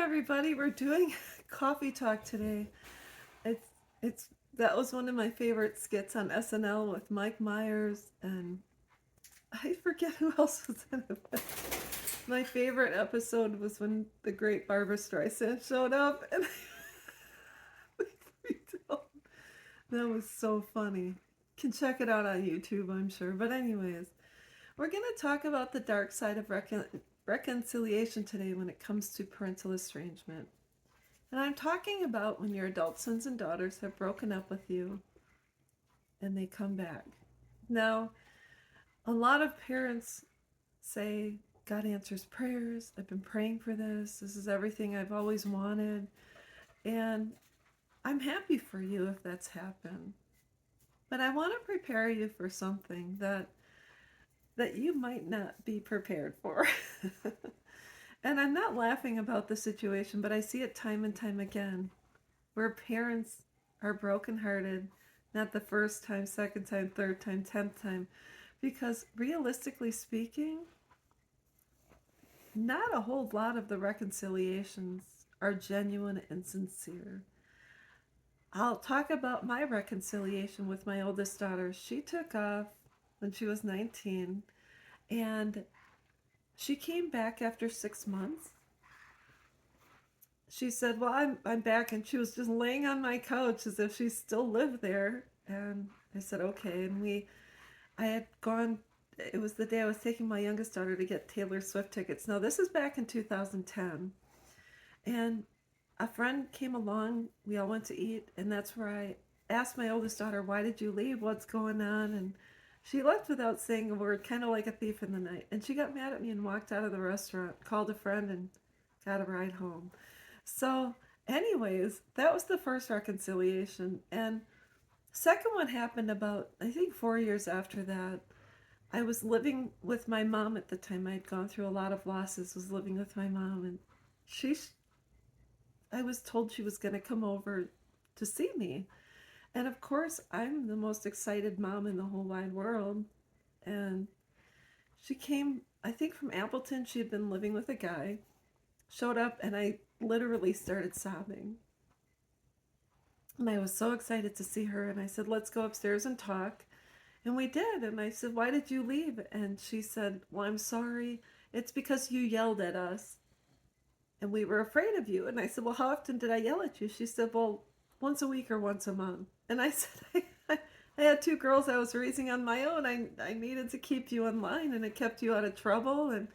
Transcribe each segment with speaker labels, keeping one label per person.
Speaker 1: everybody. We're doing coffee talk today. It's it's that was one of my favorite skits on SNL with Mike Myers and I forget who else was in it. But my favorite episode was when the great Barbara Streisand showed up and we freaked out. That was so funny. Can check it out on YouTube, I'm sure. But anyways, we're going to talk about the dark side of reconciliation today when it comes to parental estrangement. And I'm talking about when your adult sons and daughters have broken up with you and they come back. Now, a lot of parents say, God answers prayers. I've been praying for this. This is everything I've always wanted. And I'm happy for you if that's happened. But I want to prepare you for something that you might not be prepared for. And I'm not laughing about the situation, but I see it time and time again where parents are brokenhearted, not the first time, second time, third time, 10th time, because realistically speaking, not a whole lot of the reconciliations are genuine and sincere. I'll talk about my reconciliation with my oldest daughter. She took off when she was 19, and she came back after 6 months. She said, well, I'm back. And she was just laying on my couch as if she still lived there. And I said, okay. And I had gone, it was the day I was taking my youngest daughter to get Taylor Swift tickets. Now, this is back in 2010. And a friend came along. We all went to eat. And that's where I asked my oldest daughter, why did you leave? What's going on? And she left without saying a word, kind of like a thief in the night. And she got mad at me and walked out of the restaurant, called a friend, and got a ride home. So, anyways, that was the first reconciliation. And second one happened about, I think, 4 years after that. I was living with my mom at the time. I had gone through a lot of losses, was living with my mom, and she, I was told she was going to come over to see me. And of course, I'm the most excited mom in the whole wide world. And she came, I think, from Appleton. She had been living with a guy, showed up, and I literally started sobbing. And I was so excited to see her. And I said, let's go upstairs and talk. And we did. And I said, why did you leave? And she said, well, I'm sorry. It's because you yelled at us. And we were afraid of you. And I said, well, how often did I yell at you? She said, well, once a week or once a month. And I said, I had two girls I was raising on my own. I needed to keep you in line, and it kept you out of trouble. And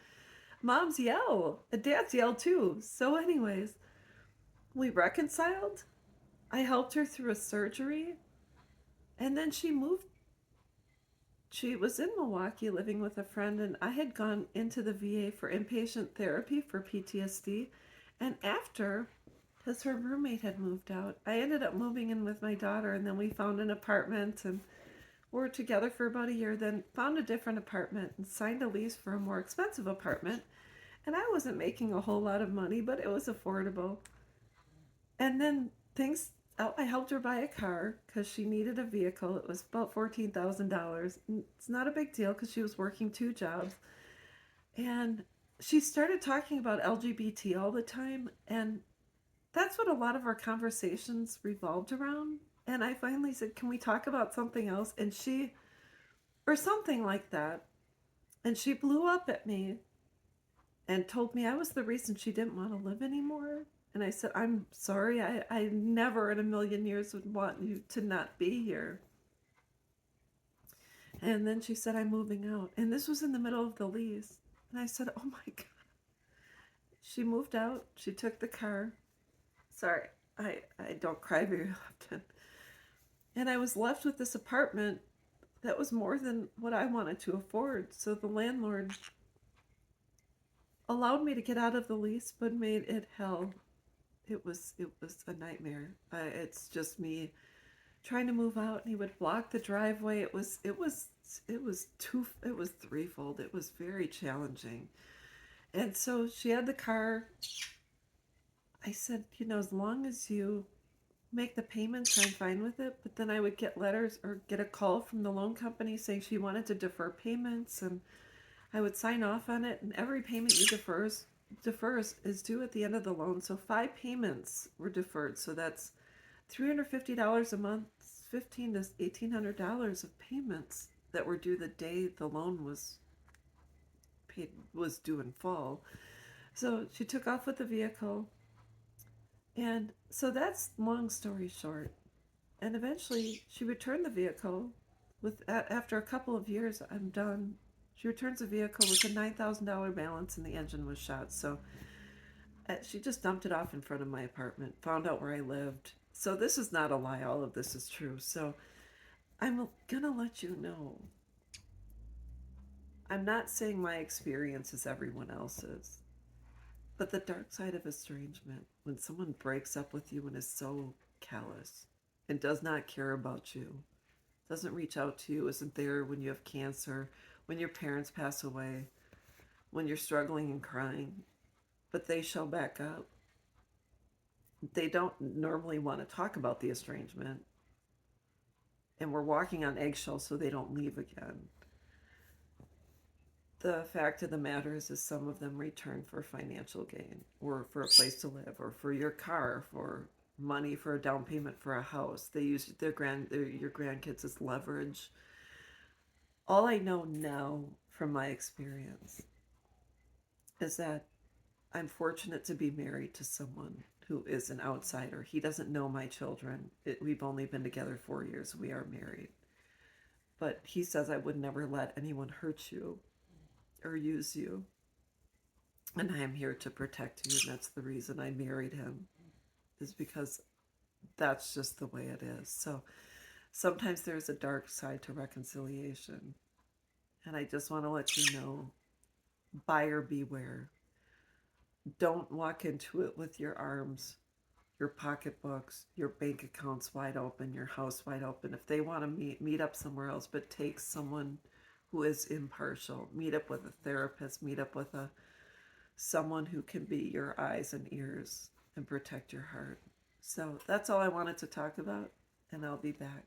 Speaker 1: moms yell, and dads yell too. So, anyways, we reconciled. I helped her through a surgery, and then she moved. She was in Milwaukee living with a friend, and I had gone into the VA for inpatient therapy for PTSD. And after, because her roommate had moved out, I ended up moving in with my daughter, and then we found an apartment and were together for about a year, then found a different apartment and signed a lease for a more expensive apartment. And I wasn't making a whole lot of money, but it was affordable. And then things, I helped her buy a car because she needed a vehicle. It was about $14,000. It's not a big deal because she was working two jobs. And she started talking about LGBT all the time. And that's what a lot of our conversations revolved around. And I finally said, can we talk about something else? And she, or something like that. And she blew up at me and told me I was the reason she didn't want to live anymore. And I said, I'm sorry. I never in a million years would want you to not be here. And then she said, I'm moving out. And this was in the middle of the lease. And I said, oh my God. She moved out. She took the car. Sorry, I don't cry very often. And I was left with this apartment that was more than what I wanted to afford. So the landlord allowed me to get out of the lease, but made it hell. It was a nightmare. It's just me trying to move out, and he would block the driveway. It was threefold. It was very challenging. And so she had the car. I said, as long as you make the payments, I'm fine with it. But then I would get letters or get a call from the loan company saying she wanted to defer payments, and I would sign off on it. And every payment you defer is defers is due at the end of the loan. So 5 payments were deferred. So that's $350 a month, $1,500 to $1,800 of payments that were due the day the loan was paid, was due in full. So she took off with the vehicle, and so that's long story short. And eventually, she returned the vehicle. After a couple of years, I'm done. She returns the vehicle with a $9,000 balance, and the engine was shot. So she just dumped it off in front of my apartment. Found out where I lived. So this is not a lie. All of this is true. So I'm gonna let you know. I'm not saying my experience is everyone else's, but the dark side of estrangement, when someone breaks up with you and is so callous and does not care about you, doesn't reach out to you, isn't there when you have cancer, when your parents pass away, when you're struggling and crying, but they show back up. They don't normally want to talk about the estrangement, and we're walking on eggshells so they don't leave again. The fact of the matter is some of them return for financial gain, or for a place to live, or for your car, for money for a down payment for a house. They use your grandkids as leverage. All I know now from my experience is that I'm fortunate to be married to someone who is an outsider. He doesn't know my children. We've only been together 4 years. We are married. But he says I would never let anyone hurt you or use you. And I am here to protect you. And that's the reason I married him, is because that's just the way it is. So sometimes there's a dark side to reconciliation. And I just want to let you know, buyer beware. Don't walk into it with your arms, your pocketbooks, your bank accounts wide open, your house wide open. If they want to meet up somewhere else, but take someone who is impartial. Meet up with a therapist, meet up with a someone who can be your eyes and ears and protect your heart. So that's all I wanted to talk about, and I'll be back.